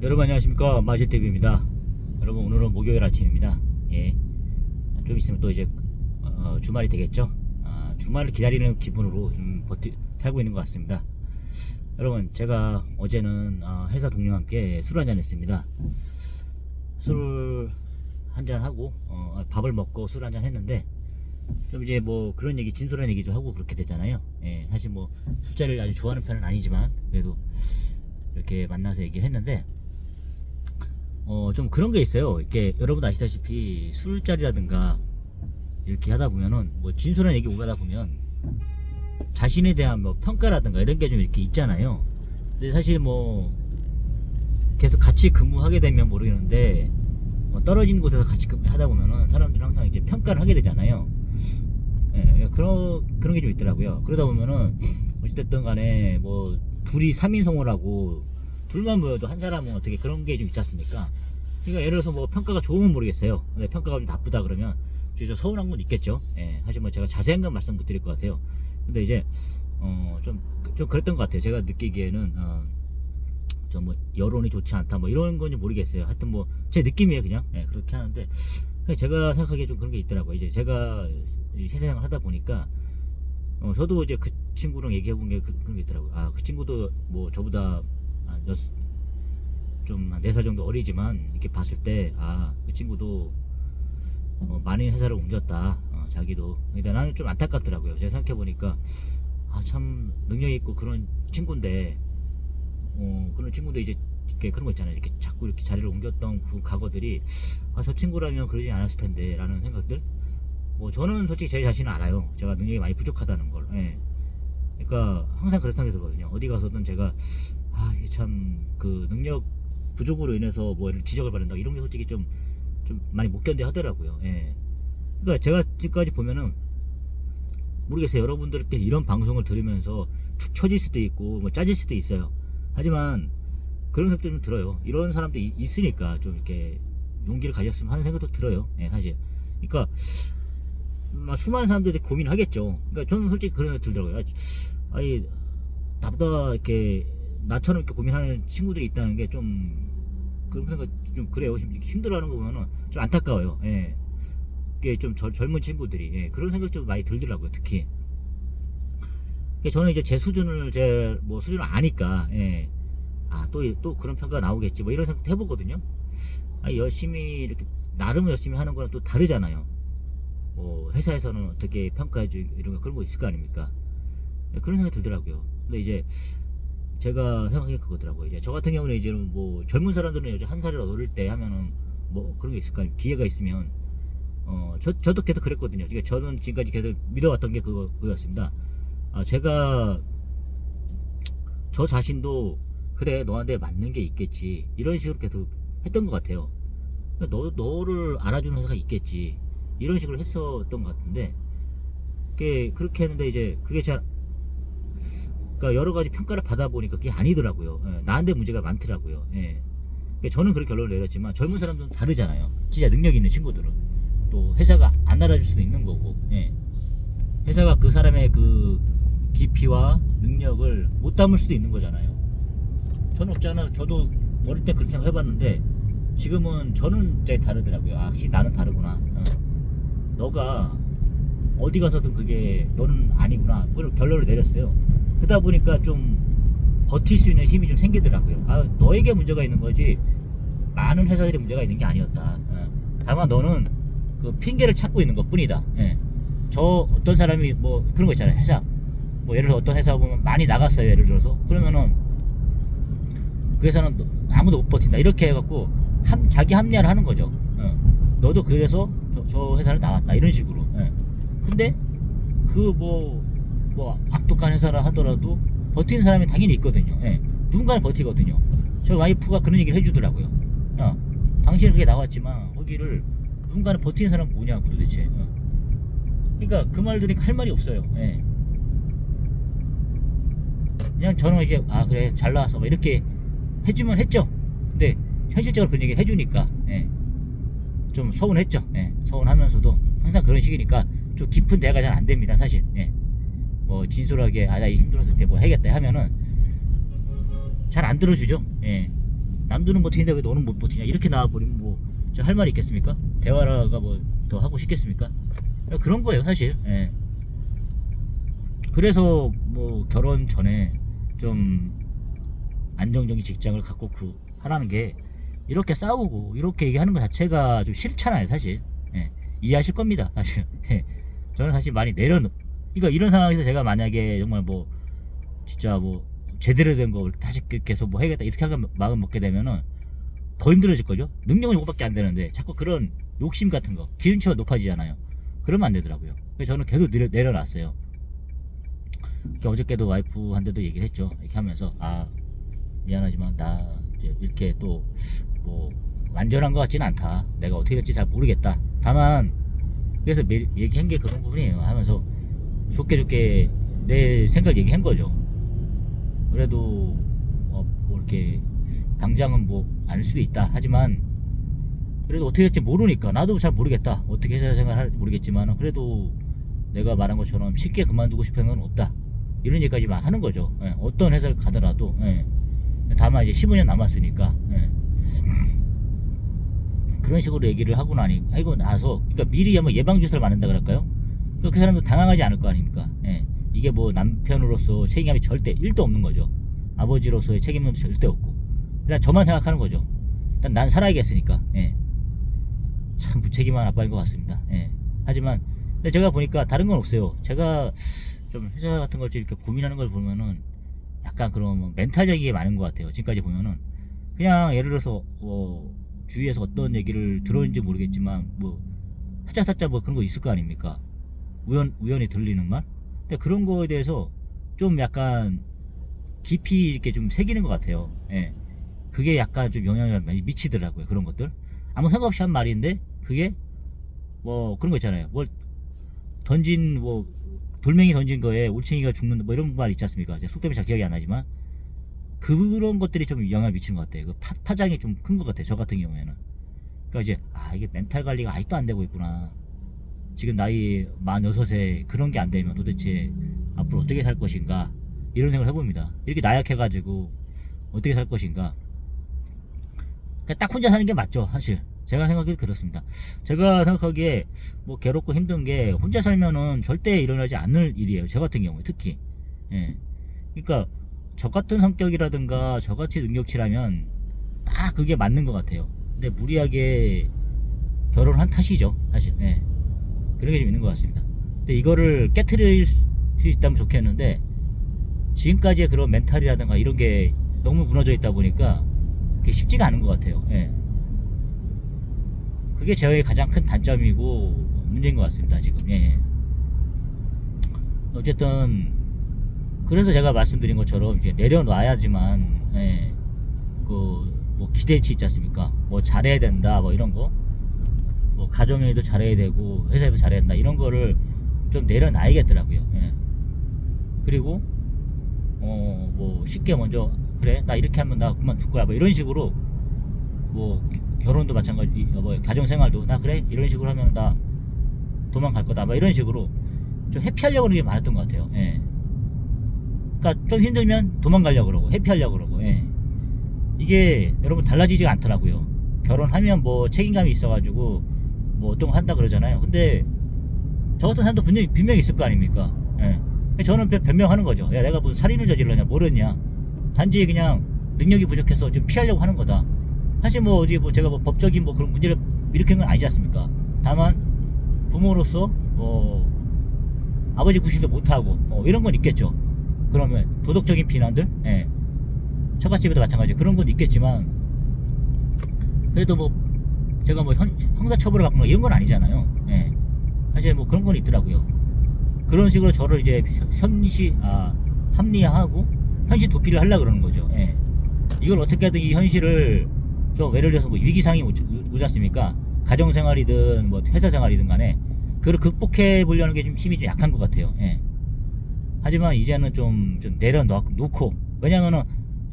여러분 안녕하십니까, 마시TV입니다. 여러분 오늘은 목요일 아침입니다. 예, 좀 있으면 또 이제 주말이 되겠죠. 주말을 기다리는 기분으로 좀 살고 있는 것 같습니다. 여러분, 제가 어제는 회사 동료와 함께 술 한잔 했습니다. 술 한잔 하고 밥을 먹고 술 한잔 했는데, 좀 이제 뭐 그런 얘기, 진솔한 얘기도 하고 그렇게 되잖아요. 예, 사실 뭐 술자리를 아주 좋아하는 편은 아니지만 그래도 이렇게 만나서 얘기를 했는데, 좀 그런 게 있어요. 이렇게 여러분 아시다시피 술자리라든가 이렇게 하다 보면은 뭐 진솔한 얘기 오가다 보면 자신에 대한 뭐 평가라든가 이런 게 좀 이렇게 있잖아요. 근데 사실 뭐 계속 같이 근무하게 되면 모르겠는데, 떨어진 곳에서 같이 하다 보면은 사람들은 항상 이제 평가를 하게 되잖아요. 예, 그런 게 좀 있더라고요. 그러다 보면은 어쨌든 간에 뭐 둘이 3인송을 하고 둘만 모여도 한 사람은 어떻게 그런 게 좀 있지 않습니까? 그러니까 예를 들어서 뭐 평가가 좋으면 모르겠어요. 근데 평가가 좀 나쁘다 그러면 좀 서운한 건 있겠죠. 예, 사실 뭐 제가 자세한 건 말씀 못 드릴 것 같아요. 근데 이제 좀 그랬던 것 같아요. 제가 느끼기에는 좀 뭐 여론이 좋지 않다 뭐 이런 건지 모르겠어요. 하여튼 뭐 제 느낌이에요, 그냥. 예, 그렇게 하는데 제가 생각하기에 좀 그런 게 있더라고요. 이제 제가 이 세상을 하다 보니까 저도 이제 그 친구랑 얘기해 본 게 그런 게 있더라고요. 그 친구도 뭐 저보다 좀 한 4살 정도 어리지만 이렇게 봤을 때 그 친구도 많이 회사를 옮겼다. 자기도. 근데 나는 좀 안타깝더라고요. 제가 생각해 보니까 참 능력 있고 그런 친구인데, 그런 친구도 이제 이렇게 그런 거 있잖아요. 이렇게 자꾸 이렇게 자리를 옮겼던 그 과거들이 저 친구라면 그러지 않았을 텐데 라는 생각들. 뭐 저는 솔직히 제 자신은 알아요. 제가 능력이 많이 부족하다는 걸. 예. 그러니까 항상 그런 생각이 들거든요. 어디 가서든 제가 이게 참 그 능력 부족으로 인해서 뭐 지적을 받는다 이런 게 솔직히 좀 많이 못 견뎌 하더라고요. 예. 그러니까 제가 지금까지 보면은 모르겠어요. 여러분들께 이런 방송을 들으면서 축 처질 수도 있고 뭐 짜질 수도 있어요. 하지만 그런 생각도 좀 들어요. 이런 사람도 있으니까 좀 이렇게 용기를 가졌으면 하는 생각도 들어요. 예, 사실. 그러니까 수많은 사람들이 고민하겠죠. 그러니까 저는 솔직히 그런 생각이 들더라고요. 아니, 나보다 이렇게 나처럼 이렇게 고민하는 친구들이 있다는 게 좀 그런 생각 좀 그래요. 힘들어하는 거 보면은 좀 안타까워요. 예. 이게 좀 젊은 친구들이 그런 생각 좀 많이 들더라고요. 특히. 그러니까 저는 이제 제 수준을 수준을 아니까, 예. 또 그런 평가가 나오겠지 뭐 이런 생각도 해보거든요. 열심히 이렇게 나름 열심히 하는 거랑 또 다르잖아요. 뭐 회사에서는 어떻게 평가해주고 이런 거 그런 거 있을 거 아닙니까? 그런 생각이 들더라고요. 근데 이제 제가 생각하기엔 그거더라고요. 이제 저 같은 경우는 이제 뭐 젊은 사람들은 이제 한 살이라도 어릴 때 하면은 뭐 그런 게 있을 거 아닙니까? 기회가 있으면. 저도 계속 그랬거든요. 그러니까 저는 지금까지 계속 믿어왔던 게 그거였습니다. 제가 저 자신도 그래, 너한테 맞는 게 있겠지 이런 식으로 계속 했던 것 같아요. 너를 알아주는 회사가 있겠지 이런 식으로 했었던 것 같은데, 그렇게 했는데 이제 그게 그러니까 여러 가지 평가를 받아보니까 그게 아니더라고요. 예, 나한테 문제가 많더라고요. 예. 그러니까 저는 그렇게 결론을 내렸지만 젊은 사람들은 다르잖아요. 진짜 능력 있는 친구들은 또 회사가 안 알아줄 수도 있는 거고, 예. 회사가 그 사람의 그 깊이와 능력을 못 담을 수도 있는 거잖아요. 저는 없잖아. 저도 어릴 때 그렇게 생각해봤는데 지금은 저는 이제 다르더라고요. 확실히 나는 다르구나. 너가 어디 가서든 그게 너는 아니구나. 그걸 결론을 내렸어요. 그러다 보니까 좀 버틸 수 있는 힘이 좀 생기더라고요. 너에게 문제가 있는 거지 많은 회사들이 문제가 있는 게 아니었다. 다만 너는 그 핑계를 찾고 있는 것 뿐이다. 저 어떤 사람이 뭐 그런 거 있잖아요. 회사 뭐 예를 들어 어떤 회사 보면 많이 나갔어요. 예를 들어서 그러면은 그 회사는 아무도 못 버틴다 이렇게 해갖고 자기 합리화를 하는 거죠. 너도 그래서 저 회사를 나왔다 이런 식으로. 근데 그 뭐 악독한 회사라 하더라도 버티는 사람이 당연히 있거든요. 누군가는 버티거든요. 저 와이프가 그런 얘기를 해주더라고요. 야, 당신은 그게 나왔지만 거기를 누군가는 버티는 사람은 뭐냐고 도대체. 그러니까 그 말 들으니까 할 말이 없어요. 그냥 저는 이제 그래 잘 나왔어 뭐 이렇게 해주면 했죠. 근데 현실적으로 그런 얘기를 해주니까 좀 서운했죠. 서운하면서도 항상 그런 식이니까 좀 깊은 대화가 잘 안 됩니다, 사실. 뭐 진솔하게 나 힘들어서 이렇게 뭐 해야겠다 하면은 잘 안 들어주죠. 남들은 버티는데 왜 너는 못 버티냐 이렇게 나와버리면 뭐 제가 할 말이 있겠습니까? 대화가 뭐 더 하고 싶겠습니까? 그런 거예요 사실. 예. 그래서 뭐 결혼 전에 좀 안정적인 직장을 갖고 하라는 게 이렇게 싸우고 이렇게 얘기하는 것 자체가 좀 싫잖아요 사실. 예. 이해하실 겁니다 사실. 예. 저는 사실 많이 그러니까 이런 상황에서 제가 만약에 정말 뭐 진짜 뭐 제대로 된 거 다시 계속 뭐 해야겠다 이렇게 하고 마음 먹게 되면은 더 힘들어질 거죠. 능력은 이거밖에 안 되는데 자꾸 그런 욕심 같은 거 기준치가 높아지잖아요. 그러면 안 되더라고요. 그래서 저는 계속 내려놨어요. 어저께도 와이프한테도 얘기를 했죠. 이렇게 하면서 미안하지만 나 이제 이렇게 또 뭐 완전한 것 같지는 않다. 내가 어떻게 될지 잘 모르겠다. 다만 그래서 얘기한 게 그런 부분이에요. 하면서 좋게 내 생각 얘기한 거죠. 그래도 뭐 이렇게 당장은 뭐 아닐 수도 있다. 하지만 그래도 어떻게 될지 모르니까 나도 잘 모르겠다. 어떻게 회사 생활 할지 모르겠지만 그래도 내가 말한 것처럼 쉽게 그만두고 싶은 건 없다. 이런 얘기까지 막 하는 거죠. 예, 어떤 회사를 가더라도. 예. 다만 이제 15년 남았으니까. 예. 그런 식으로 얘기를 하고 나서 그러니까 미리 한번 예방 주사를 맞는다 그럴까요? 그 사람도 당황하지 않을 거 아닙니까? 예. 이게 뭐 남편으로서 책임감이 절대 1도 없는 거죠. 아버지로서의 책임감도 절대 없고. 그냥 저만 생각하는 거죠. 일단 난 살아야겠으니까. 예. 참 무책임한 아빠인 것 같습니다. 예. 하지만 근데 제가 보니까 다른 건 없어요. 제가 좀 회사 같은 걸 이렇게 고민하는 걸 보면은 약간 그런 뭐 멘탈적인 게 많은 것 같아요. 지금까지 보면은 그냥 예를 들어서 주위에서 어떤 얘기를 들었는지 모르겠지만 뭐 사짜사짜 뭐 그런 거 있을 거 아닙니까? 우연히 들리는 말? 근데 그런 거에 대해서 좀 약간 깊이 이렇게 좀 새기는 것 같아요. 예. 그게 약간 좀 영향을 많이 미치더라고요. 그런 것들. 아무 생각 없이 한 말인데 그게 뭐 그런 거 있잖아요. 뭘 뭐 돌멩이 던진 거에 올챙이가 죽는다 뭐 이런 말 있지 않습니까? 제가 속 때문에 잘 기억이 안 나지만 그런 것들이 좀 영향을 미치는 것 같아요. 그 파장이 좀 큰 것 같아요. 저 같은 경우에는. 그러니까 이제 이게 멘탈 관리가 아직도 안 되고 있구나. 지금 나이 46에 그런 게 안 되면 도대체 앞으로 어떻게 살 것인가 이런 생각을 해봅니다. 이렇게 나약해가지고 어떻게 살 것인가. 그러니까 딱 혼자 사는 게 맞죠 사실. 제가 생각해도 그렇습니다. 제가 생각하기에 뭐 괴롭고 힘든 게 혼자 살면은 절대 일어나지 않을 일이에요. 저 같은 경우에 특히. 예. 그러니까 저 같은 성격이라든가 저같이 능력치라면 딱 그게 맞는 것 같아요. 근데 무리하게 결혼한 탓이죠 사실. 예. 그런 게 좀 있는 것 같습니다. 근데 이거를 깨트릴 수 있다면 좋겠는데 지금까지의 그런 멘탈이라든가 이런 게 너무 무너져 있다 보니까 그게 쉽지가 않은 것 같아요. 예. 그게 저의 가장 큰 단점이고 문제인 것 같습니다 지금. 예. 어쨌든 그래서 제가 말씀드린 것처럼 이제 내려놔야지만 뭐 기대치 있지 않습니까? 뭐 잘해야 된다 뭐 이런 거, 뭐 가정에도 잘해야 되고 회사에도 잘해야 된다 이런 거를 좀 내려놔야겠더라고요. 예. 그리고 뭐 쉽게 먼저 그래 나 이렇게 하면 나 그만둘 거야 뭐 이런 식으로 뭐 결혼도 마찬가지 뭐 가정생활도 나 그래 이런 식으로 하면 나 도망갈 거다 뭐 이런 식으로 좀 회피하려고 하는 게 많았던 것 같아요. 예. 그러니까 좀 힘들면 도망가려고 그러고 회피하려고 그러고. 예. 이게 여러분 달라지지가 않더라고요. 결혼하면 뭐 책임감이 있어가지고 뭐 어떤 거 한다 그러잖아요. 근데 저 같은 사람도 분명히 있을 거 아닙니까? 예. 저는 변명하는 거죠. 야 내가 무슨 살인을 저질렀냐 모르냐. 단지 그냥 능력이 부족해서 좀 피하려고 하는 거다. 사실 뭐 어디 뭐 제가 뭐 법적인 뭐 그런 문제를 일으키는 건 아니지 않습니까? 다만 부모로서 아버지 구실도 못하고 이런 건 있겠죠. 그러면 도덕적인 비난들, 예. 처갓집에도 마찬가지 그런 건 있겠지만 그래도 뭐 제가 뭐 형사처벌을 받거나 이런 건 아니잖아요. 예. 사실 뭐 그런 건 있더라고요. 그런 식으로 저를 이제 합리화하고 현실 도피를 하려고 그러는 거죠. 예. 이걸 어떻게 하든 이 현실을 좀 예를 들어서 뭐 위기상이 오지 않습니까? 가정생활이든 뭐 회사생활이든 간에 그걸 극복해 보려는 게 좀 힘이 좀 약한 것 같아요. 예. 하지만 이제는 좀 내려놓고 왜냐면은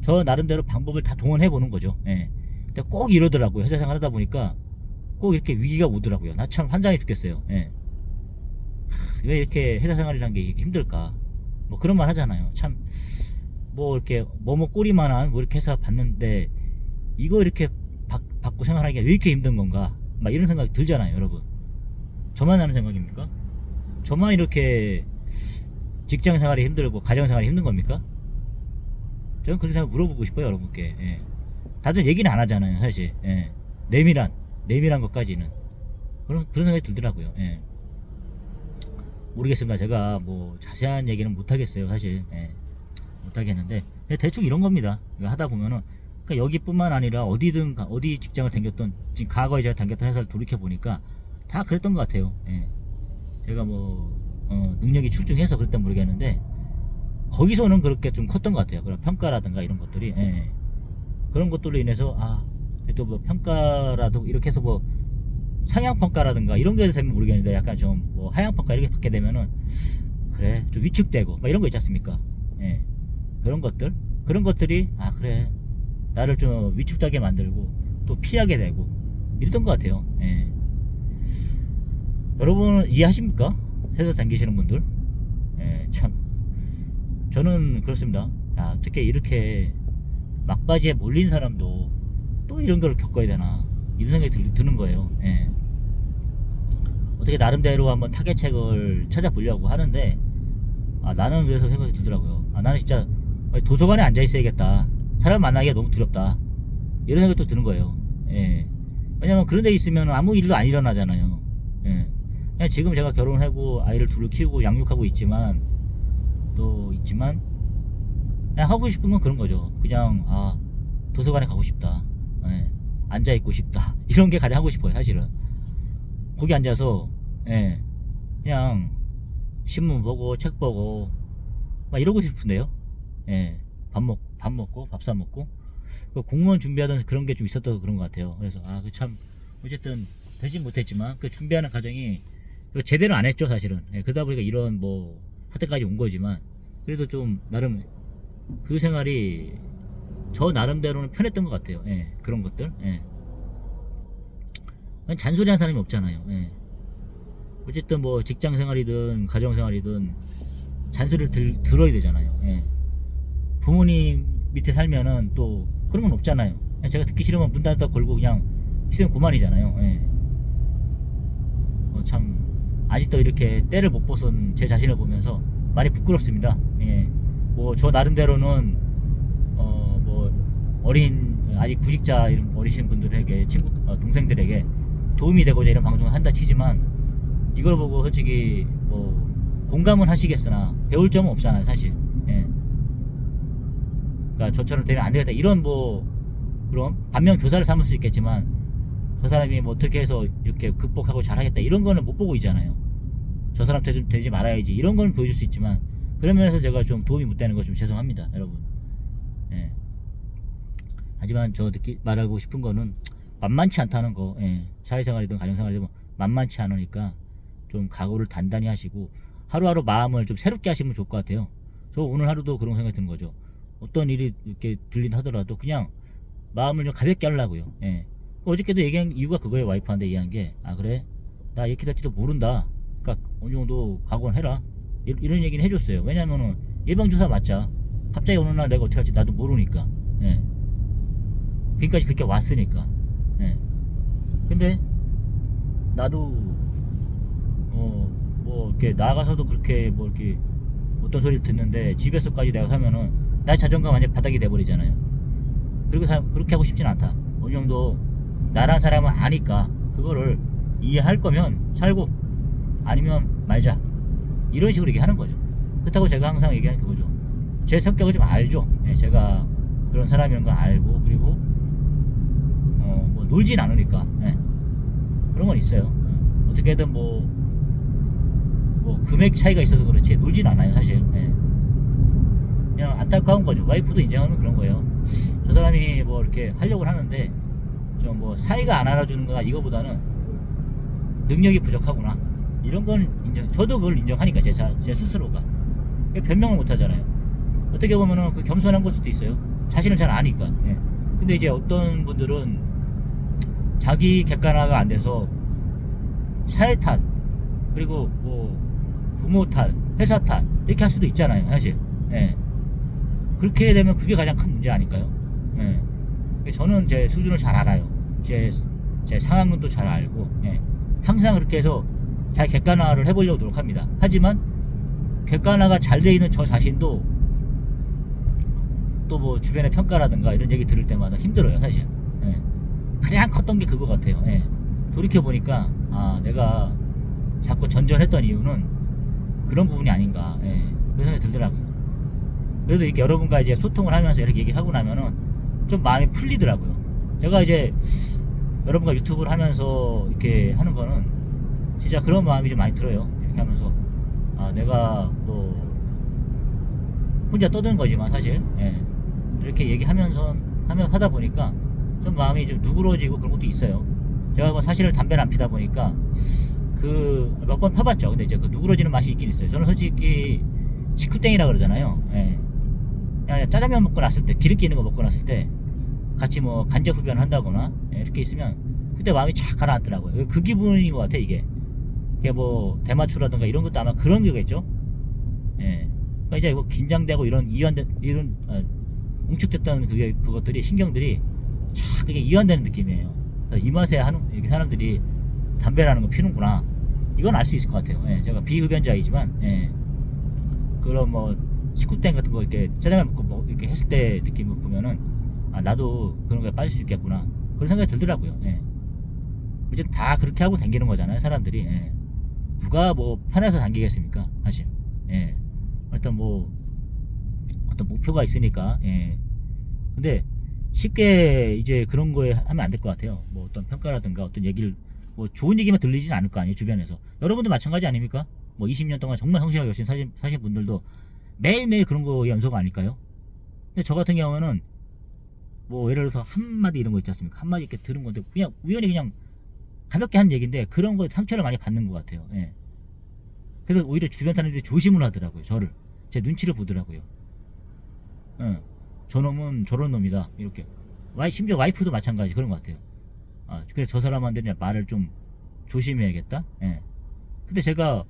저 나름대로 방법을 다 동원해 보는 거죠. 예. 근데 꼭 이러더라고요. 회사생활 하다 보니까 꼭 이렇게 위기가 오더라고요. 나 참 환장해 죽겠어요. 예. 왜 이렇게 회사생활이라는 게 이렇게 힘들까? 뭐 그런 말 하잖아요. 참 뭐 이렇게 뭐뭐 꼬리만한 뭐 이렇게 해서 봤는데 이거 이렇게 받고 생활하기가 왜 이렇게 힘든 건가 막 이런 생각이 들잖아요 여러분. 저만 하는 생각입니까? 저만 이렇게 직장 생활이 힘들고 가정 생활이 힘든 겁니까? 저는 그런 생각 물어보고 싶어요 여러분께. 예. 다들 얘기는 안 하잖아요 사실. 예. 내밀한 것까지는 그런 생각이 들더라고요. 예. 모르겠습니다. 제가 뭐 자세한 얘기는 못 하겠어요 사실. 예. 못 하겠는데 대충 이런 겁니다. 하다 보면은 그러니까 여기뿐만 아니라 어디든 어디 직장을 다녔던 지금 과거에 제가 다녔던 회사를 돌이켜 보니까 다 그랬던 것 같아요. 예. 제가 뭐 능력이 출중해서 그랬던 모르겠는데 거기서는 그렇게 좀 컸던 것 같아요. 그런 평가라든가 이런 것들이. 예. 그런 것들로 인해서 또 뭐 평가라도 이렇게 해서 뭐 상향평가라든가 이런 게 되면 모르겠는데 약간 좀 뭐 하향평가 이렇게 받게 되면은 그래 좀 위축되고 막 이런 거 있지 않습니까? 예. 그런 것들이 그래 나를 좀 위축되게 만들고 또 피하게 되고 이랬던 것 같아요. 예. 여러분 이해하십니까? 회사 다니시는 분들. 예, 참 저는 그렇습니다. 어떻게 이렇게 막바지에 몰린 사람도 또 이런 걸 겪어야 되나 이런 생각이 드는 거예요. 예. 어떻게 나름대로 한번 타겟책을 찾아보려고 하는데 나는 그래서 생각이 들더라고요. 나는 진짜 도서관에 앉아 있어야겠다. 사람 만나기가 너무 두렵다. 이런 생각이 또 드는 거예요. 예. 왜냐면 그런 데 있으면 아무 일도 안 일어나잖아요. 예. 그냥 지금 제가 결혼하고 아이를 둘을 키우고 양육하고 있지만 그냥 하고 싶은 건 그런 거죠. 그냥 도서관에 가고 싶다. 예. 앉아 있고 싶다. 이런 게 가장 하고 싶어요 사실은. 거기 앉아서 그냥 신문 보고 책 보고 막 이러고 싶은데요. 예. 밥 먹고 밥 사 먹고 공무원 준비하던 그런 게 좀 있었던 그런 것 같아요. 그래서 참 어쨌든 되진 못했지만 그 준비하는 과정이 제대로 안 했죠 사실은. 예. 그러다 보니까 이런 뭐 사태까지 온 거지만 그래도 좀 나름 그 생활이 저 나름대로는 편했던 것 같아요. 예. 그런 것들. 예. 잔소리하는 사람이 없잖아요. 예. 어쨌든 뭐 직장 생활이든 가정 생활이든 잔소리를 들어야 되잖아요. 예. 부모님 밑에 살면은 또 그런 건 없잖아요. 제가 듣기 싫으면 문 닫아 걸고 그냥 있으면 그만이잖아요. 예. 참 아직도 이렇게 때를 못 벗은 제 자신을 보면서 많이 부끄럽습니다. 예. 뭐 저 나름대로는 뭐 아직 구직자 이런 어리신 분들에게 동생들에게 도움이 되고자 이런 방송을 한다 치지만 이걸 보고 솔직히 뭐 공감은 하시겠으나 배울 점은 없잖아요 사실. 예. 그러니까 저처럼 되면 안 되겠다 이런 뭐 그런 반면 교사를 삼을 수 있겠지만 저 사람이 뭐 어떻게 해서 이렇게 극복하고 잘하겠다 이런 거는 못 보고 있잖아요. 저 사람 되지 말아야지 이런 거는 보여줄 수 있지만 그런 면에서 제가 좀 도움이 못 되는 거 좀 죄송합니다 여러분. 예. 하지만 말하고 싶은 거는 만만치 않다는 거. 예. 사회생활이든 가정생활이든 만만치 않으니까 좀 각오를 단단히 하시고 하루하루 마음을 좀 새롭게 하시면 좋을 것 같아요. 저 오늘 하루도 그런 생각이 드는 거죠. 어떤 일이 이렇게 들린 하더라도 그냥 마음을 좀 가볍게 하려고요. 예. 어저께도 얘기한 이유가 그거예요. 와이프한테 얘기한 게 그래 나 이렇게 될지도 모른다. 그러니까 어느 정도 각오는 해라. 이런 얘기는 해줬어요. 왜냐면은 예방주사 맞자 갑자기 어느 날 내가 어떻게 할지 나도 모르니까. 예. 지금까지 그렇게 왔으니까. 예. 근데 나도 뭐 이렇게 나가서도 그렇게 뭐 이렇게 어떤 소리를 듣는데 집에서까지 내가 하면은 나의 자존감 완전 바닥이 돼버리잖아요. 그리고 그렇게 하고 싶진 않다. 어느 정도 나란 사람은 아니까 그거를 이해할 거면 살고 아니면 말자 이런 식으로 얘기하는 거죠. 그렇다고 제가 항상 얘기하는 그거죠. 제 성격을 좀 알죠. 예, 제가 그런 사람이라는 걸 알고 그리고 뭐 놀진 않으니까. 예. 그런 건 있어요. 예. 어떻게든 뭐 금액 차이가 있어서 그렇지 놀진 않아요 사실. 예. 그냥 안타까운 거죠. 와이프도 인정하는 그런 거예요. 저 사람이 뭐 이렇게 하려고 하는데 좀 뭐 사이가 안 알아주는 거나 이거보다는 능력이 부족하구나 이런 건 저도 그걸 인정하니까 제 스스로가 변명을 못 하잖아요. 어떻게 보면은 그 겸손한 걸 수도 있어요. 자신을 잘 아니까. 예. 근데 이제 어떤 분들은 자기 객관화가 안 돼서 사회 탓 그리고 뭐 부모 탓 회사 탓 이렇게 할 수도 있잖아요 사실. 예. 그렇게 되면 그게 가장 큰 문제 아닐까요? 예. 저는 제 수준을 잘 알아요. 제 상황도 잘 알고, 예. 항상 그렇게 해서 잘 객관화를 해보려고 노력합니다. 하지만 객관화가 잘 돼 있는 저 자신도 또 뭐 주변의 평가라든가 이런 얘기 들을 때마다 힘들어요, 사실. 예. 가장 컸던 게 그거 같아요. 예. 돌이켜 보니까 아, 내가 자꾸 전전했던 이유는 그런 부분이 아닌가, 예. 그런 생각이 들더라고요. 그래도 이렇게 여러분과 이제 소통을 하면서 이렇게 얘기를 하고 나면은 좀 마음이 풀리더라고요. 제가 이제 여러분과 유튜브를 하면서 이렇게 하는 거는 진짜 그런 마음이 좀 많이 들어요. 이렇게 하면서 아, 내가 뭐 혼자 떠드는 거지만 사실, 예. 이렇게 얘기하면서 하다 보니까 좀 마음이 좀 누그러지고 그런 것도 있어요. 제가 뭐 사실 담배를 안 피다 보니까 그 몇 번 펴봤죠. 근데 이제 그 누그러지는 맛이 있긴 있어요. 저는 솔직히 식후땡이라 그러잖아요. 예. 그냥 짜장면 먹고 났을 때, 기름기 있는 거 먹고 났을 때 같이 뭐 간접 흡연을 한다거나, 예, 이렇게 있으면 그때 마음이 쫙 가라앉더라고요. 그 기분인 것 같아, 이게. 이게 뭐 대마초라든가 이런 것도 아마 그런 거겠죠. 예. 그러니까 이제 뭐 긴장되고 이런 웅축됐던 그것들이, 신경들이 쫙 그게 이완되는 느낌이에요. 이 맛에 하는 이렇게 사람들이 담배라는 거 피는구나, 이건 알 수 있을 것 같아요. 예. 제가 비흡연자이지만, 예. 그런 뭐 식후땡 같은 거 이렇게 짜장면 먹고 뭐 이렇게 했을 때 느낌을 보면은 아, 나도 그런 거에 빠질 수 있겠구나, 그런 생각이 들더라고요. 예. 이제 다 그렇게 하고 다니는 거잖아요, 사람들이. 예. 누가 뭐 편해서 당기겠습니까, 사실. 예. 어떤 목표가 있으니까. 예. 근데 쉽게 이제 그런 거에 하면 안 될 것 같아요. 뭐 어떤 평가라든가 어떤 얘기를, 뭐 좋은 얘기만 들리진 않을 거 아니에요, 주변에서. 여러분도 마찬가지 아닙니까? 뭐 20년 동안 정말 성실하게 열심히 사신 분들도 매일매일 그런 거 연속 아닐까요? 근데 저 같은 경우는 뭐 예를 들어서 한마디 이런 거 있지 않습니까? 한마디 이렇게 들은 건데 그냥 우연히 그냥 가볍게 하는 얘기인데 그런 거에 상처를 많이 받는 것 같아요. 예. 그래서 오히려 주변 사람들이 조심을 하더라고요. 저를. 제 눈치를 보더라고요. 예. 저놈은 저런 놈이다, 이렇게. 심지어 와이프도 마찬가지 그런 것 같아요. 아, 그래서 저 사람한테는 말을 좀 조심해야겠다. 예. 근데 제가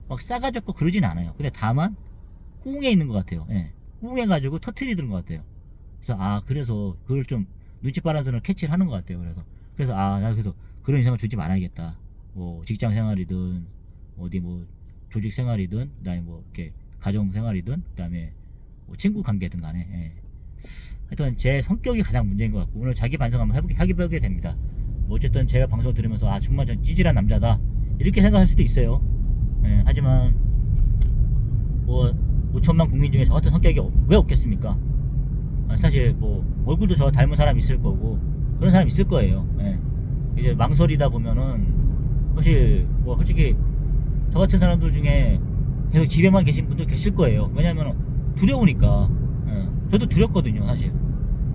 막 싸가지고 그러진 않아요. 근데 다만 꿍에 있는 것 같아요. 예. 꿍해가지고 터트리는 것 같아요. 그래서 아, 그래서 그걸 좀 눈치 빠른 캐치를 하는 것 같아요. 그래서 아, 나 그래서 그런 인상을 주지 말아야겠다. 뭐 직장 생활이든 어디 뭐 조직 생활이든, 그다음에 뭐 이렇게 가정 생활이든, 그다음에 뭐 친구 관계든 간에. 예. 하여튼 제 성격이 가장 문제인 것 같고, 오늘 자기 반성 한번 해보게 됩니다. 뭐 어쨌든 제가 방송 들으면서 아, 정말 전 찌질한 남자다, 이렇게 생각할 수도 있어요. 예. 하지만 뭐 5천만 국민 중에 저 같은 성격이 왜 없겠습니까? 사실 뭐 얼굴도 저 닮은 사람 있을 거고 그런 사람 있을 거예요. 예. 이제 망설이다 보면은 솔직히 저 같은 사람들 중에 계속 집에만 계신 분들 계실 거예요. 왜냐면 두려우니까. 예. 저도 두렵거든요, 사실.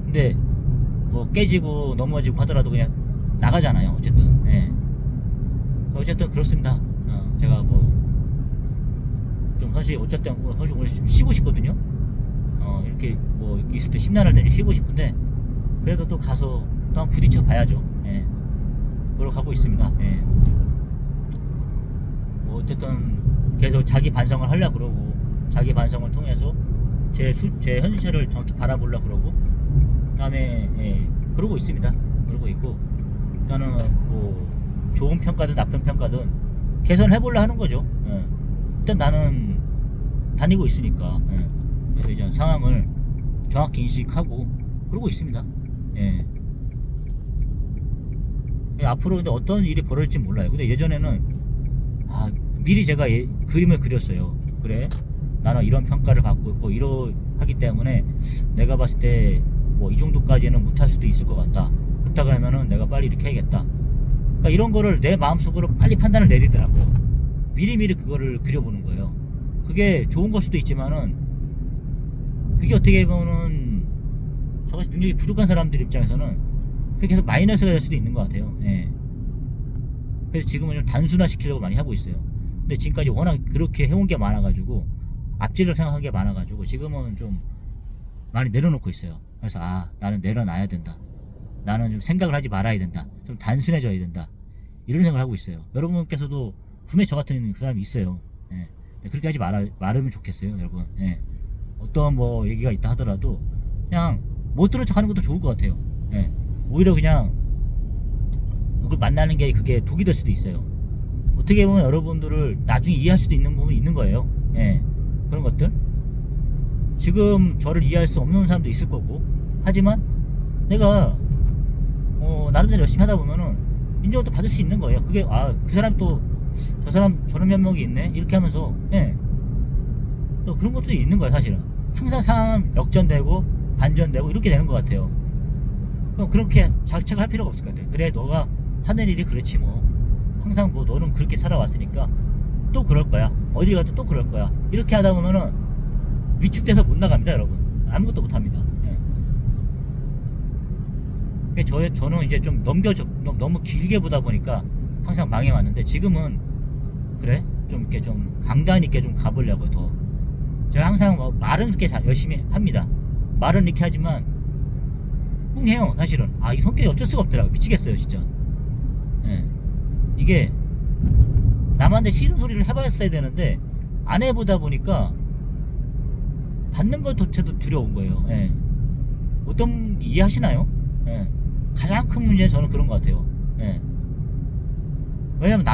근데 뭐 깨지고 넘어지고 하더라도 그냥 나가잖아요, 어쨌든. 예. 어쨌든 그렇습니다. 제가 뭐 좀 사실 어쨌든 오늘 쉬고 싶거든요. 이렇게 뭐 있을 때 심란할 때 쉬고 싶은데, 그래도 또 가서 또 한번 부딪혀 봐야죠. 예. 노력하고 있습니다. 예. 뭐 어쨌든 계속 자기 반성을 하려고 그러고, 자기 반성을 통해서 제 현실을 정확히 바라보려고 그러고, 그 다음에 예, 그러고 있습니다. 그러고 있고, 저는 뭐 좋은 평가든 나쁜 평가든 개선해보려 하는 거죠. 예. 일단 나는 다니고 있으니까. 예. 그래서 이제 상황을 정확히 인식하고 그러고 있습니다. 예. 앞으로 근데 어떤 일이 벌어질지 몰라요. 근데 예전에는 미리 제가 그림을 그렸어요. 그래, 나는 이런 평가를 받고 있고 이러하기 때문에 내가 봤을 때 뭐 이 정도까지는 못할 수도 있을 것 같다. 그렇다고 하면은 내가 빨리 이렇게 해야겠다. 그러니까 이런 거를 내 마음속으로 빨리 판단을 내리더라고요. 미리미리 그거를 그려보는 거예요. 그게 좋은 걸 수도 있지만은, 그게 어떻게 보면은 저같이 능력이 부족한 사람들 입장에서는 그게 계속 마이너스가 될 수도 있는 것 같아요. 예. 그래서 지금은 좀 단순화 시키려고 많이 하고 있어요. 근데 지금까지 워낙 그렇게 해온 게 많아가지고, 앞뒤를 생각한 게 많아가지고 지금은 좀 많이 내려놓고 있어요. 그래서 나는 내려놔야 된다, 나는 좀 생각을 하지 말아야 된다, 좀 단순해져야 된다, 이런 생각을 하고 있어요. 여러분께서도 분명히 저 같은 사람이 있어요. 예. 그렇게 하지 말으면 좋겠어요, 여러분. 예. 어떤 뭐 얘기가 있다 하더라도 그냥 못 들은 척 하는 것도 좋을 것 같아요. 예. 오히려 그냥 그걸 만나는 게 그게 독이 될 수도 있어요. 어떻게 보면 여러분들을 나중에 이해할 수도 있는 부분이 있는 거예요. 예. 그런 것들. 지금 저를 이해할 수 없는 사람도 있을 거고, 하지만 내가 나름대로 열심히 하다 보면은 인정을 또 받을 수 있는 거예요. 그게 그 사람 또 저 사람 저런 면목이 있네 이렇게 하면서 또 그런 것도 있는 거야 사실은. 항상 상황은 역전되고 반전되고 이렇게 되는 것 같아요. 그럼 그렇게 자책할 필요가 없을 것 같아. 그래 너가 하는 일이 그렇지 뭐. 항상 뭐 너는 그렇게 살아왔으니까 또 그럴 거야. 어디 가도 또 그럴 거야. 이렇게 하다 보면은 위축돼서 못 나갑니다, 여러분. 아무것도 못 합니다. 저는 이제 좀 너무 길게 보다 보니까 항상 망해왔는데 지금은 그래 좀 이렇게 좀 강단 있게 좀 가보려고요. 더 제가 항상 말은 그렇게 열심히 합니다. 말은 이렇게 하지만 꿍해요 사실은. 이 성격이 어쩔 수가 없더라고. 미치겠어요 진짜. 이게 남한테 싫은 소리를 해봤어야 되는데 안 해보다 보니까 받는 것조차도 두려운 거예요. 어떤 이해하시나요? 가장 큰 문제는 저는 그런 것 같아요. 왜냐면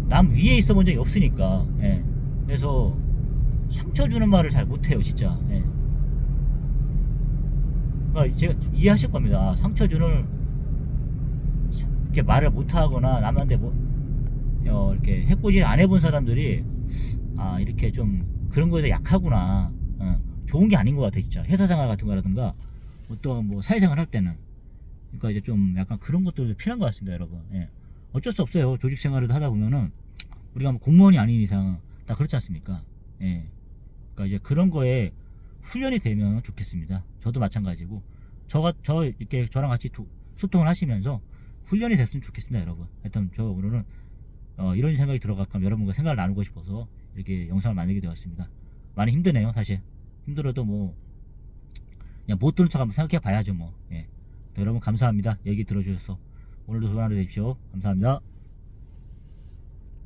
남 위에 있어 본 적이 없으니까. 그래서 상처 주는 말을 잘 못해요 진짜. 그러니까 제가 이해하실 겁니다. 상처 주는 이렇게 말을 못하거나 남한테 이렇게 해코지 안 해본 사람들이 이렇게 좀 그런 거에 약하구나. 좋은 게 아닌 것 같아 진짜. 회사 생활 같은 거라든가 어떤 뭐 사회생활 할 때는. 그러니까 이제 좀 약간 그런 것들도 필요한 것 같습니다, 여러분. 어쩔 수 없어요. 조직 생활을 하다 보면은 우리가 뭐 공무원이 아닌 이상 다 그렇지 않습니까? 그러니까 이제 그런 거에 훈련이 되면 좋겠습니다. 저도 마찬가지고 이렇게 저랑 같이 소통을 하시면서 훈련이 됐으면 좋겠습니다, 여러분. 하여튼 저 오늘은 이런 생각이 들어가끔 여러분과 생각을 나누고 싶어서 이렇게 영상을 만들게 되었습니다. 많이 힘드네요, 사실. 힘들어도 뭐 그냥 못 들은 척 한번 생각해 봐야죠, 뭐. 여러분 감사합니다. 얘기 들어주셔서. 오늘도 좋은 하루 되십시오. 감사합니다.